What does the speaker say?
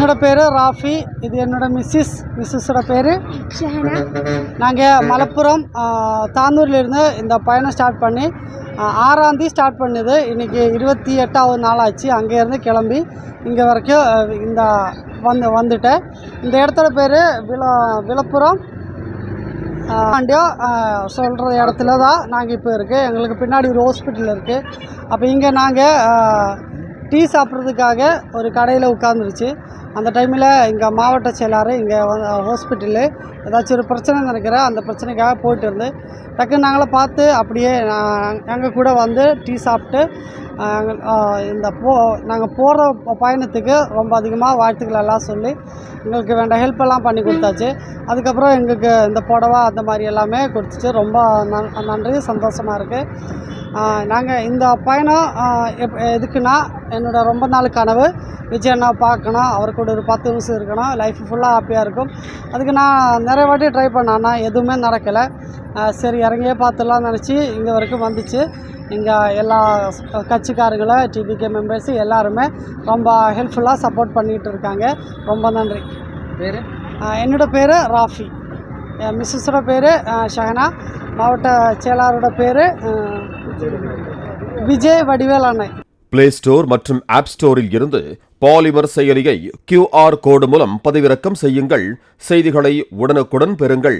என்னோட பேர் ராஃபி. இது என்னோட மிஸ்ஸஸோட பேர் ஷஹனா. நாங்கள் மலப்புரம் தாந்தூர்லேருந்து இந்த பயணம் ஸ்டார்ட் பண்ணி 6ஆம் தேதி ஸ்டார்ட் பண்ணுது. இன்றைக்கி 28வது நாள் ஆச்சு. அங்கேருந்து கிளம்பி இங்கே வரைக்கும் இந்த வந்துட்டேன். இந்த இடத்தோட பேர் விழுப்புரம் சொல்கிற இடத்துல தான் நாங்கள் இப்போ இருக்குது. எங்களுக்கு பின்னாடி ஒரு ஹாஸ்பிட்டல் இருக்குது. அப்போ இங்கே நாங்கள் டீ சாப்பிட்றதுக்காக ஒரு கடையில் உட்காந்துருச்சு. அந்த டைமில் இங்கே மாவட்ட செயலாளர் இங்கே ஹாஸ்பிட்டலு ஏதாச்சும் ஒரு பிரச்சனை நினைக்கிறேன், அந்த பிரச்சனைக்காக போயிட்டு இருந்து டக்குன்னு நாங்களே பார்த்து அப்படியே எங்கள் கூட வந்து டீ சாப்பிட்டு நாங்கள் போகிற பயணத்துக்கு ரொம்ப அதிகமாக வாழ்த்துக்கள் எல்லாம் சொல்லி எங்களுக்கு வேண்ட ஹெல்ப்பெல்லாம் பண்ணி கொடுத்தாச்சு. அதுக்கப்புறம் எங்களுக்கு இந்த புடவை அந்த மாதிரி எல்லாமே கொடுத்துச்சு. ரொம்ப நன்றி, சந்தோஷமாக இருக்குது. நாங்கள் இந்த பயணம் எதுக்குன்னா, என்னோட ரொம்ப நாள் கனவு விஜய் அண்ணா பார்க்கணும், அவர் கூட ஒரு 10 நிமிஷம் இருக்கணும், லைஃப் ஃபுல்லாக ஹாப்பியாக இருக்கும். அதுக்கு நான் நிறைய வாட்டி ட்ரை பண்ணேன்னா எதுவுமே நடக்கலை. சரி இறங்கியே பார்த்துடலாம்னு நினச்சி இங்கே வரைக்கும் வந்துச்சு. இங்கே எல்லா கட்சிக்காரங்களும் டிபிகே மெம்பர்ஸு எல்லாருமே ரொம்ப ஹெல்ப்ஃபுல்லாக சப்போர்ட் பண்ணிகிட்டு இருக்காங்க. ரொம்ப நன்றி. பேர் என்னோட பேர் ராஃபி. என் மிஸ்ஸஸோட பேர் ஷஹனா. மாவட்ட செயலாளரோட பேர் விஜய் வடிவேல் அண்ணன். பிளே ஸ்டோர் மற்றும் ஆப் ஸ்டோரில் இருந்து பாலிமர் செயலியை QR கோடு மூலம் பதிவிறக்கம் செய்யுங்கள். செய்திகளை உடனுக்குடன் பெறுங்கள்.